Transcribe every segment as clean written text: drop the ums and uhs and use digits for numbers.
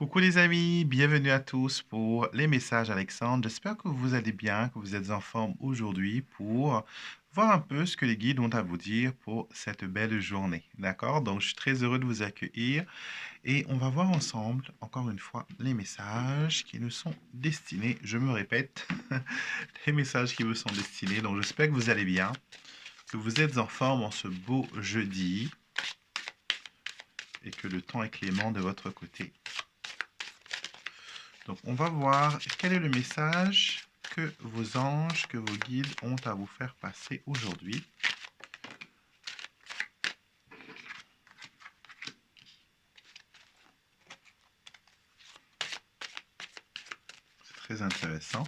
Coucou les amis, bienvenue à tous pour les messages Alexandre. J'espère que vous allez bien, que vous êtes en forme aujourd'hui pour voir un peu ce que les guides ont à vous dire pour cette belle journée. D'accord? Donc je suis très heureux de vous accueillir et on va voir ensemble, encore une fois, les messages qui nous sont destinés. Je me répète, les messages qui vous sont destinés. Donc j'espère que vous allez bien, que vous êtes en forme en ce beau jeudi et que le temps est clément de votre côté. Donc, on va voir quel est le message que vos anges, que vos guides ont à vous faire passer aujourd'hui. C'est très intéressant.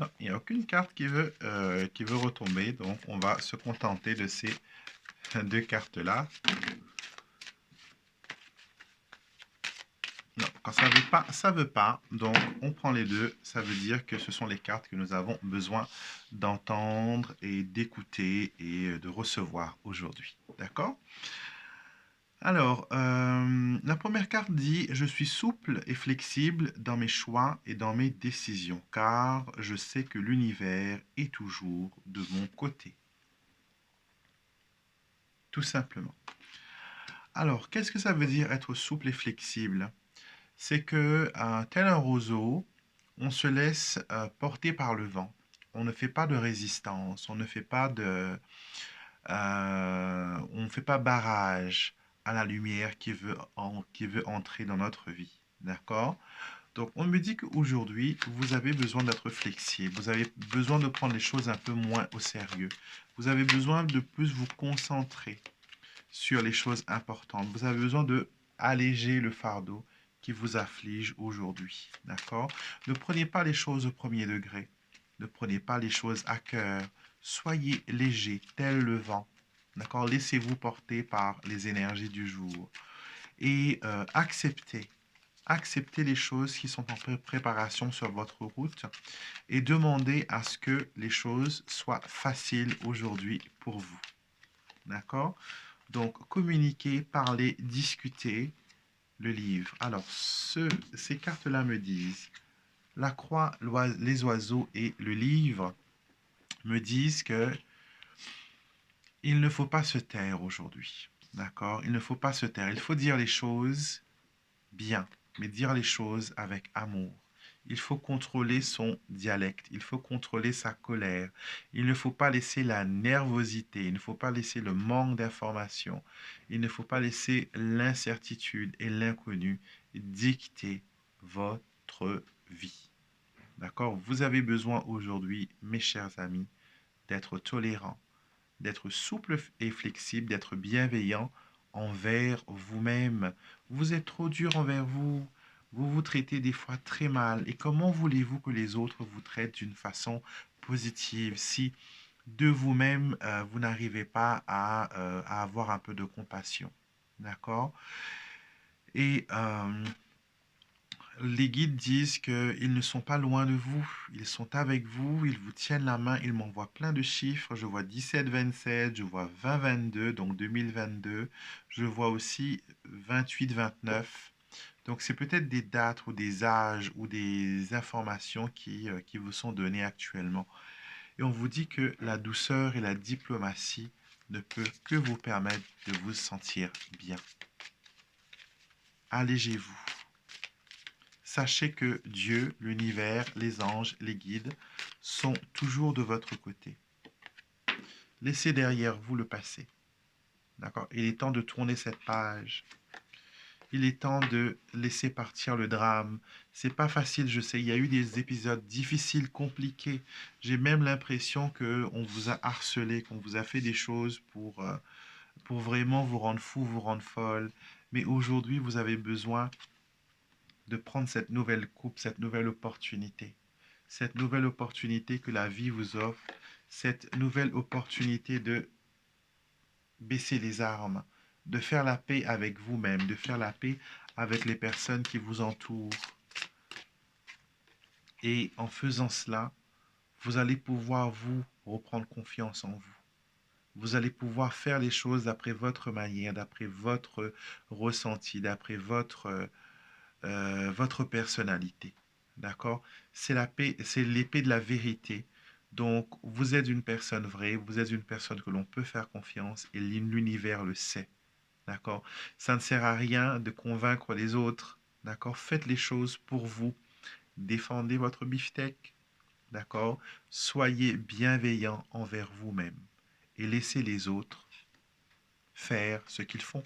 Non, il n'y a aucune carte qui veut retomber, donc on va se contenter de ces deux cartes-là. Non, quand ça veut pas, ça veut pas. Donc, on prend les deux. Ça veut dire que ce sont les cartes que nous avons besoin d'entendre et d'écouter et de recevoir aujourd'hui. D'accord? Alors, la première carte dit: Je suis souple et flexible dans mes choix et dans mes décisions, car je sais que l'univers est toujours de mon côté. Tout simplement. Alors, qu'est-ce que ça veut dire être souple et flexible? C'est que, tel un roseau, on se laisse porter par le vent. On ne fait pas de résistance, on ne fait pas on ne fait pas barrage à la lumière qui veut entrer dans notre vie. D'accord? Donc, on me dit qu'aujourd'hui, vous avez besoin d'être flexible. Vous avez besoin de prendre les choses un peu moins au sérieux. Vous avez besoin de plus vous concentrer sur les choses importantes. Vous avez besoin de alléger le fardeau qui vous afflige aujourd'hui. D'accord? Ne prenez pas les choses au premier degré. Ne prenez pas les choses à cœur. Soyez léger, tel le vent. D'accord? Laissez-vous porter par les énergies du jour. Et acceptez les choses qui sont en préparation sur votre route et demandez à ce que les choses soient faciles aujourd'hui pour vous. D'accord? Donc, communiquer, parler, discuter, le livre. Alors, ces cartes-là me disent, la croix, les oiseaux et le livre me disent que il ne faut pas se taire aujourd'hui. D'accord? Il ne faut pas se taire. Il faut dire les choses bien, mais dire les choses avec amour. Il faut contrôler son dialecte, il faut contrôler sa colère. Il ne faut pas laisser la nervosité, il ne faut pas laisser le manque d'information, il ne faut pas laisser l'incertitude et l'inconnu dicter votre vie. D'accord? Vous avez besoin aujourd'hui, mes chers amis, d'être tolérant, d'être souple et flexible, d'être bienveillant envers vous-même. Vous êtes trop dur envers vous. Vous vous traitez des fois très mal. Et comment voulez-vous que les autres vous traitent d'une façon positive si de vous-même, vous n'arrivez pas à avoir un peu de compassion? D'accord? Et les guides disent qu'ils ne sont pas loin de vous, ils sont avec vous, ils vous tiennent la main, ils m'envoient plein de chiffres. Je vois 17-27, je vois 20-22, donc 2022. Je vois aussi 28-29. Donc c'est peut-être des dates ou des âges ou des informations qui vous sont données actuellement. Et on vous dit que la douceur et la diplomatie ne peut que vous permettre de vous sentir bien. Allégez-vous. Sachez que Dieu, l'univers, les anges, les guides sont toujours de votre côté. Laissez derrière vous le passé. D'accord? Il est temps de tourner cette page. Il est temps de laisser partir le drame. C'est pas facile, je sais. Il y a eu des épisodes difficiles, compliqués. J'ai même l'impression qu'on vous a harcelé, qu'on vous a fait des choses pour vraiment vous rendre fou, vous rendre folle. Mais aujourd'hui, vous avez besoin de prendre cette nouvelle coupe, cette nouvelle opportunité. Cette nouvelle opportunité que la vie vous offre, cette nouvelle opportunité de baisser les armes, de faire la paix avec vous-même, de faire la paix avec les personnes qui vous entourent. Et en faisant cela, Vous allez pouvoir vous reprendre confiance en vous. Vous allez pouvoir faire les choses d'après votre manière, d'après votre ressenti, d'après votre personnalité. D'accord? C'est la paix, c'est l'épée de la vérité. Donc, vous êtes une personne vraie, vous êtes une personne que l'on peut faire confiance et l'univers le sait. D'accord? Ça ne sert à rien de convaincre les autres. D'accord? Faites les choses pour vous. Défendez votre beefsteak. D'accord? Soyez bienveillant envers vous-même et laissez les autres faire ce qu'ils font.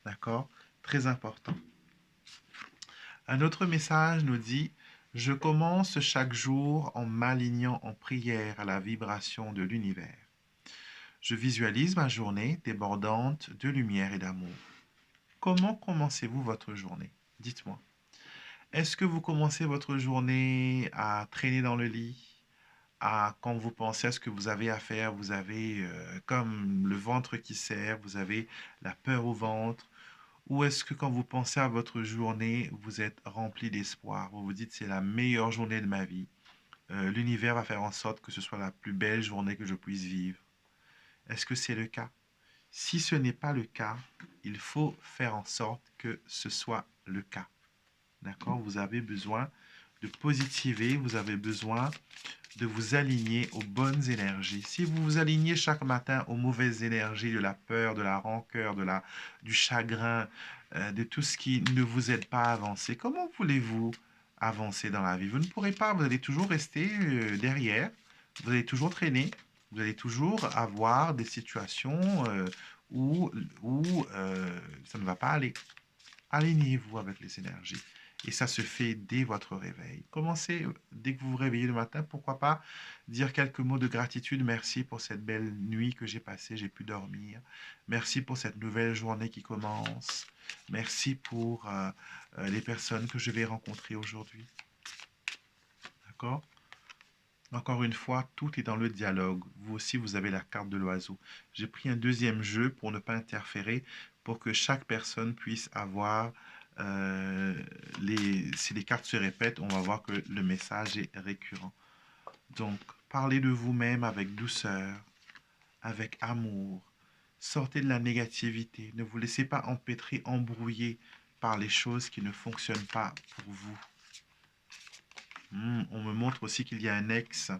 D'accord? Très important. Un autre message nous dit, je commence chaque jour en m'alignant en prière à la vibration de l'univers. Je visualise ma journée débordante de lumière et d'amour. Comment commencez-vous votre journée? Dites-moi. Est-ce que vous commencez votre journée à traîner dans le lit? Quand vous pensez à ce que vous avez à faire, vous avez comme le ventre qui serre, vous avez la peur au ventre? Ou est-ce que quand vous pensez à votre journée, vous êtes rempli d'espoir? Vous vous dites, c'est la meilleure journée de ma vie. L'univers va faire en sorte que ce soit la plus belle journée que je puisse vivre. Est-ce que c'est le cas? Si ce n'est pas le cas, il faut faire en sorte que ce soit le cas. D'accord? Vous avez besoin de positiver, vous avez besoin de vous aligner aux bonnes énergies. Si vous vous alignez chaque matin aux mauvaises énergies, de la peur, de la rancœur, du chagrin, de tout ce qui ne vous aide pas à avancer, comment voulez-vous avancer dans la vie? Vous ne pourrez pas, vous allez toujours rester derrière, vous allez toujours traîner, vous allez toujours avoir des situations où, où ça ne va pas aller. Alignez-vous avec les énergies. Et ça se fait dès votre réveil. Commencez, dès que vous vous réveillez le matin, pourquoi pas dire quelques mots de gratitude. Merci pour cette belle nuit que j'ai passée, j'ai pu dormir. Merci pour cette nouvelle journée qui commence. Merci pour les personnes que je vais rencontrer aujourd'hui. D'accord? Encore une fois, tout est dans le dialogue. Vous aussi, vous avez la carte de l'oiseau. J'ai pris un deuxième jeu pour ne pas interférer, pour que chaque personne puisse avoir si les cartes se répètent, on va voir que le message est récurrent. Donc, parlez de vous-même avec douceur, avec amour. Sortez de la négativité. Ne vous laissez pas empêtrer, embrouiller par les choses qui ne fonctionnent pas pour vous. On me montre aussi qu'il y a un ex,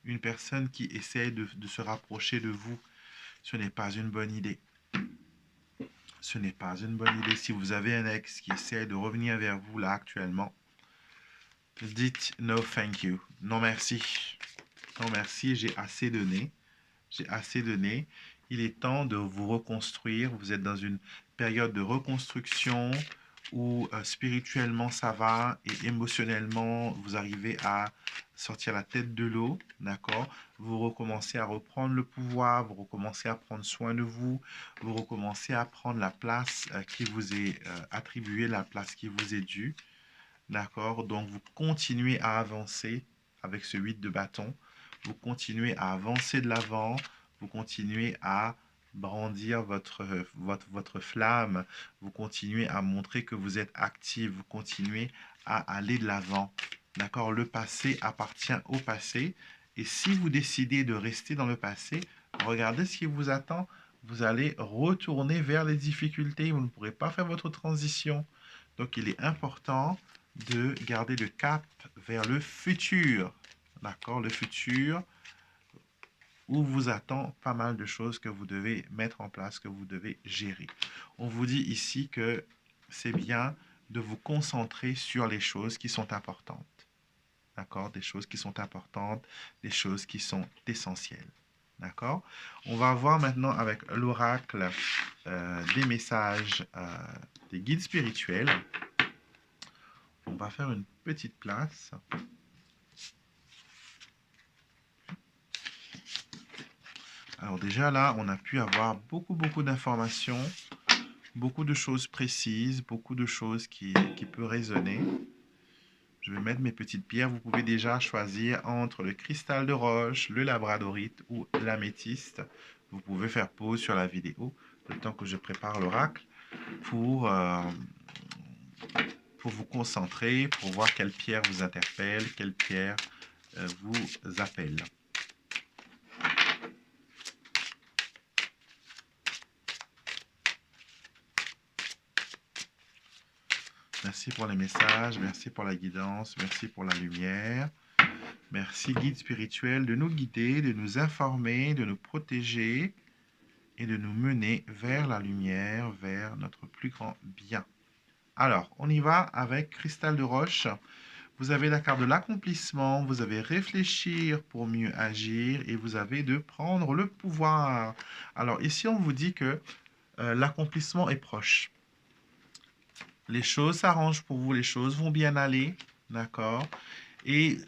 une personne qui essaie de se rapprocher de vous. Ce n'est pas une bonne idée. Ce n'est pas une bonne idée. Si vous avez un ex qui essaie de revenir vers vous là actuellement, dites no thank you. Non merci. Non merci, j'ai assez donné. J'ai assez donné. Il est temps de vous reconstruire. Vous êtes dans une période de reconstruction où spirituellement ça va et émotionnellement vous arrivez à sortir la tête de l'eau, d'accord? Vous recommencez à reprendre le pouvoir, vous recommencez à prendre soin de vous, vous recommencez à prendre la place qui vous est attribuée, la place qui vous est due, d'accord? Donc vous continuez à avancer avec ce 8 de bâton, vous continuez à avancer de l'avant, vous continuez à brandir votre flamme, vous continuez à montrer que vous êtes actif, vous continuez à aller de l'avant. D'accord? Le passé appartient au passé. Et si vous décidez de rester dans le passé, regardez ce qui vous attend. Vous allez retourner vers les difficultés. Vous ne pourrez pas faire votre transition. Donc, il est important de garder le cap vers le futur. D'accord? Le futur où vous attend pas mal de choses que vous devez mettre en place, que vous devez gérer. On vous dit ici que c'est bien de vous concentrer sur les choses qui sont importantes. D'accord? Des choses qui sont importantes, des choses qui sont essentielles. D'accord? On va voir maintenant avec l'oracle des messages des guides spirituels. On va faire une petite place. Alors déjà là, on a pu avoir beaucoup d'informations, beaucoup de choses précises, beaucoup de choses qui peuvent résonner. Je vais mettre mes petites pierres. Vous pouvez déjà choisir entre le cristal de roche, le labradorite ou l'améthyste. Vous pouvez faire pause sur la vidéo le temps que je prépare l'oracle pour vous concentrer, pour voir quelle pierre vous interpelle, quelle pierre vous appelle. Merci pour les messages, merci pour la guidance, merci pour la lumière. Merci, guide spirituel, de nous guider, de nous informer, de nous protéger et de nous mener vers la lumière, vers notre plus grand bien. Alors, on y va avec Cristal de Roche. Vous avez la carte de l'accomplissement, vous avez réfléchir pour mieux agir et vous avez de prendre le pouvoir. Alors ici, on vous dit que l'accomplissement est proche. Les choses s'arrangent pour vous, les choses vont bien aller, d'accord? Et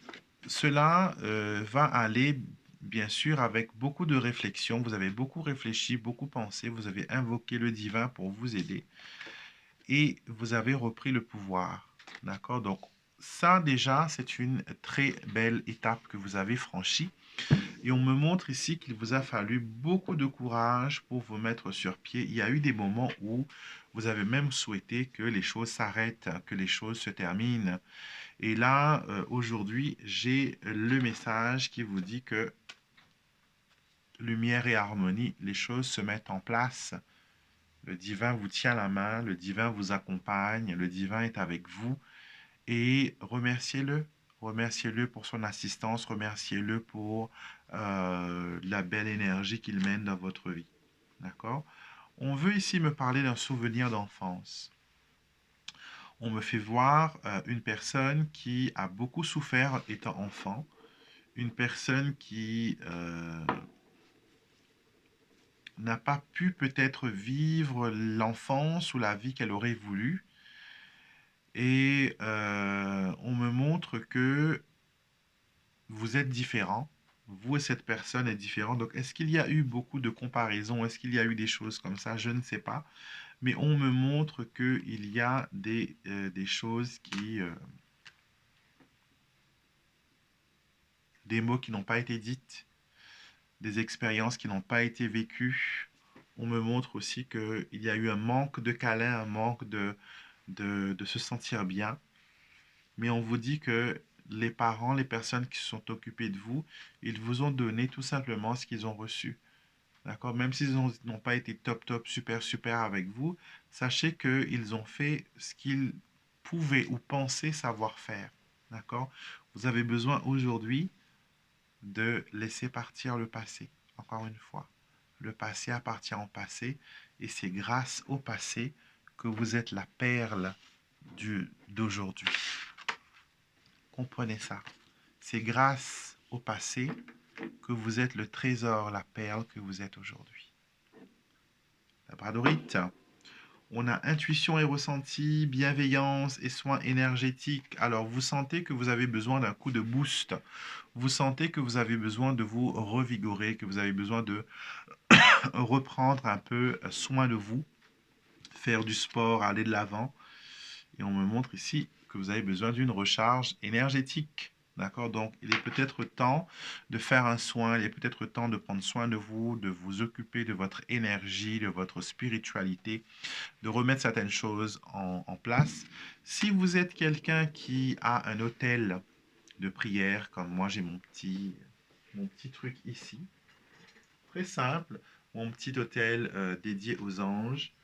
cela va aller, bien sûr, avec beaucoup de réflexion. Vous avez beaucoup réfléchi, beaucoup pensé, vous avez invoqué le divin pour vous aider et vous avez repris le pouvoir, d'accord? Donc, ça, déjà, c'est une très belle étape que vous avez franchie. Et on me montre ici qu'il vous a fallu beaucoup de courage pour vous mettre sur pied. Il y a eu des moments où vous avez même souhaité que les choses s'arrêtent, que les choses se terminent. Et là, aujourd'hui, j'ai le message qui vous dit que lumière et harmonie, les choses se mettent en place. Le divin vous tient la main, le divin vous accompagne, le divin est avec vous. Et remerciez-le. Remerciez-le pour son assistance, remerciez-le pour la belle énergie qu'il mène dans votre vie. D'accord? On veut ici me parler d'un souvenir d'enfance. On me fait voir une personne qui a beaucoup souffert étant enfant, une personne qui n'a pas pu peut-être vivre l'enfance ou la vie qu'elle aurait voulu. Et on me montre que vous êtes différents. Vous et cette personne est différent. Donc, est-ce qu'il y a eu beaucoup de comparaisons? Est-ce qu'il y a eu des choses comme ça? Je ne sais pas. Mais on me montre qu'il y a des choses qui... des mots qui n'ont pas été dites, des expériences qui n'ont pas été vécues. On me montre aussi qu'il y a eu un manque de câlin, un manque de se sentir bien. Mais on vous dit que les parents, les personnes qui se sont occupées de vous, ils vous ont donné tout simplement ce qu'ils ont reçu. D'accord? Même s'ils n'ont pas été top, top, super, super avec vous, sachez qu'ils ont fait ce qu'ils pouvaient ou pensaient savoir faire. D'accord? Vous avez besoin aujourd'hui de laisser partir le passé. Encore une fois, le passé appartient au passé et c'est grâce au passé que vous êtes la perle d'aujourd'hui. Comprenez ça. C'est grâce au passé que vous êtes le trésor, la perle que vous êtes aujourd'hui. La bradorite. On a intuition et ressenti, bienveillance et soins énergétiques. Alors, vous sentez que vous avez besoin d'un coup de boost. Vous sentez que vous avez besoin de vous revigorer, que vous avez besoin de reprendre un peu soin de vous, faire du sport, aller de l'avant. Et on me montre ici que vous avez besoin d'une recharge énergétique. D'accord? Donc, il est peut-être temps de faire un soin, il est peut-être temps de prendre soin de vous occuper de votre énergie, de votre spiritualité, de remettre certaines choses en place. Si vous êtes quelqu'un qui a un hôtel de prière, comme moi j'ai mon petit truc ici, très simple, mon petit hôtel dédié aux anges.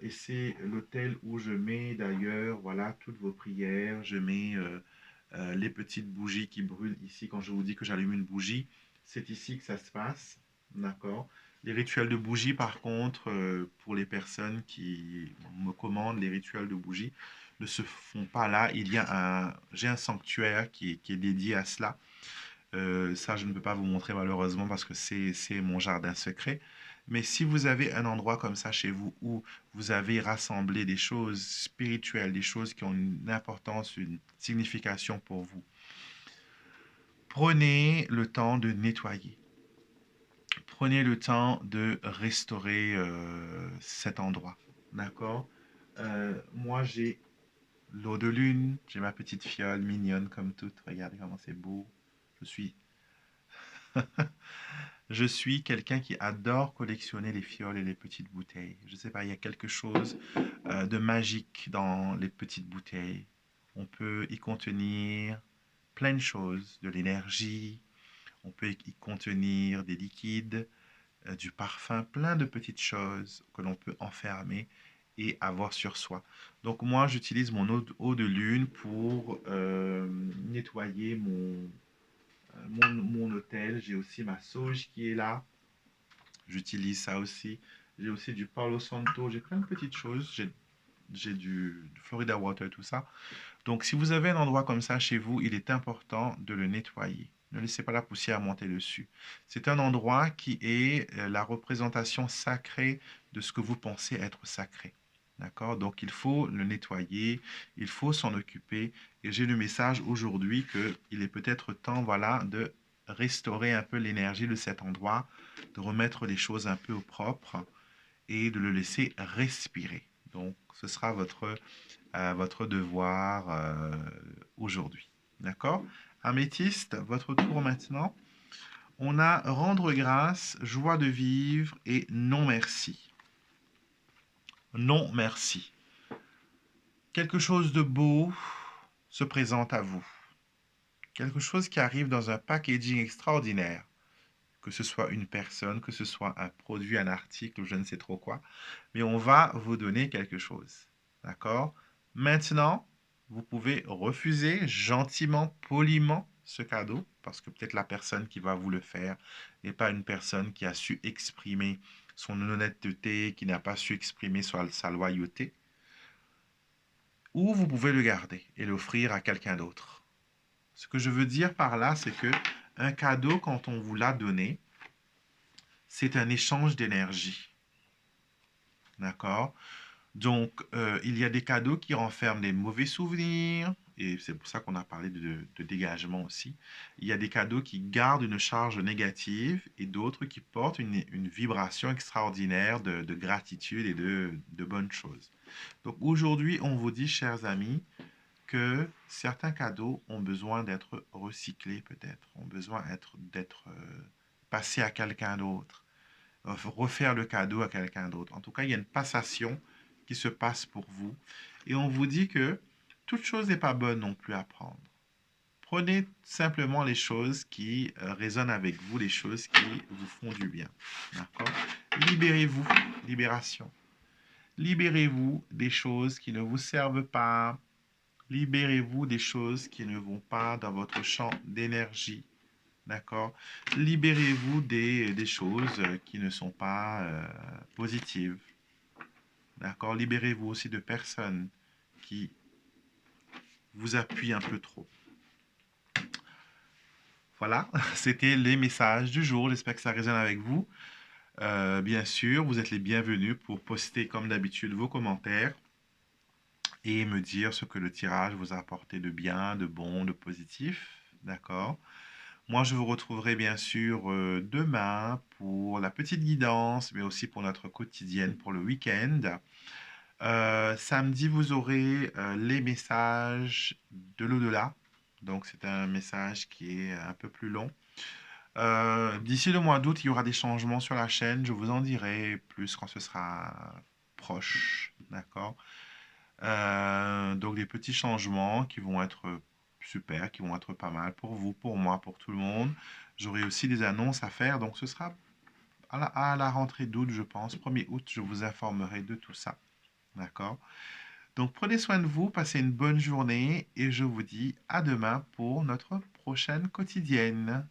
Et c'est l'hôtel où je mets d'ailleurs, voilà, toutes vos prières. Je mets les petites bougies qui brûlent ici. Quand je vous dis que j'allume une bougie, c'est ici que ça se passe. D'accord? Les rituels de bougies, par contre, pour les personnes qui me commandent les rituels de bougies, ne se font pas là. J'ai un sanctuaire qui est dédié à cela. Ça, je ne peux pas vous montrer malheureusement parce que c'est mon jardin secret. Mais si vous avez un endroit comme ça chez vous où vous avez rassemblé des choses spirituelles, des choses qui ont une importance, une signification pour vous, prenez le temps de nettoyer. Prenez le temps de restaurer cet endroit. D'accord? Moi, j'ai l'eau de lune, j'ai ma petite fiole mignonne comme toute. Regardez comment c'est beau. Je suis Je suis quelqu'un qui adore collectionner les fioles et les petites bouteilles. Je ne sais pas, il y a quelque chose de magique dans les petites bouteilles. On peut y contenir plein de choses, de l'énergie, on peut y contenir des liquides, du parfum, plein de petites choses que l'on peut enfermer et avoir sur soi. Donc moi, j'utilise mon eau de lune pour nettoyer mon hôtel. J'ai aussi ma sauge qui est là. J'utilise ça aussi. J'ai aussi du Palo Santo. J'ai plein de petites choses. J'ai du Florida Water, tout ça. Donc, si vous avez un endroit comme ça chez vous, il est important de le nettoyer. Ne laissez pas la poussière monter dessus. C'est un endroit qui est la représentation sacrée de ce que vous pensez être sacré. D'accord? Donc, il faut le nettoyer, il faut s'en occuper. Et j'ai le message aujourd'hui qu'il est peut-être temps, voilà, de restaurer un peu l'énergie de cet endroit, de remettre les choses un peu au propre et de le laisser respirer. Donc, ce sera votre devoir aujourd'hui. D'accord? Améthyste, votre tour maintenant. On a rendre grâce, joie de vivre et non merci. Non merci. Quelque chose de beau se présente à vous. Quelque chose qui arrive dans un packaging extraordinaire. Que ce soit une personne, que ce soit un produit, un article, ou je ne sais trop quoi. Mais on va vous donner quelque chose. D'accord? Maintenant, vous pouvez refuser gentiment, poliment ce cadeau, parce que peut-être la personne qui va vous le faire n'est pas une personne qui a su exprimer son honnêteté, qui n'a pas su exprimer sa loyauté. Ou vous pouvez le garder et l'offrir à quelqu'un d'autre. Ce que je veux dire par là, c'est que un cadeau, quand on vous l'a donné, c'est un échange d'énergie. D'accord? Donc, il y a des cadeaux qui renferment des mauvais souvenirs, et c'est pour ça qu'on a parlé de dégagement aussi. Il y a des cadeaux qui gardent une charge négative et d'autres qui portent une vibration extraordinaire de gratitude et de bonnes choses. Donc, aujourd'hui, on vous dit, chers amis, que certains cadeaux ont besoin d'être recyclés peut-être, ont besoin d'être passés à quelqu'un d'autre, refaire le cadeau à quelqu'un d'autre. En tout cas, il y a une passation qui se passe pour vous. Et on vous dit que toute chose n'est pas bonne non plus à prendre. Prenez simplement les choses qui résonnent avec vous, les choses qui vous font du bien. D'accord? Libérez-vous, libération. Libérez-vous des choses qui ne vous servent pas. Libérez-vous des choses qui ne vont pas dans votre champ d'énergie. D'accord? Libérez-vous des choses qui ne sont pas positives. D'accord? Libérez-vous aussi de personnes qui vous appuient un peu trop. Voilà, c'était les messages du jour. J'espère que ça résonne avec vous. Bien sûr, vous êtes les bienvenus pour poster comme d'habitude vos commentaires et me dire ce que le tirage vous a apporté de bien, de bon, de positif. D'accord? Moi, je vous retrouverai bien sûr demain pour la petite guidance, mais aussi pour notre quotidienne pour le week-end. Samedi, vous aurez les messages de l'au-delà. Donc, c'est un message qui est un peu plus long. D'ici le mois d'août, il y aura des changements sur la chaîne. Je vous en dirai plus quand ce sera proche. D'accord? Donc, des petits changements qui vont être super, qui vont être pas mal pour vous, pour moi, pour tout le monde. J'aurai aussi des annonces à faire. Donc, ce sera à la rentrée d'août, je pense. 1er août, je vous informerai de tout ça. D'accord? Donc, prenez soin de vous, passez une bonne journée et je vous dis à demain pour notre prochaine quotidienne.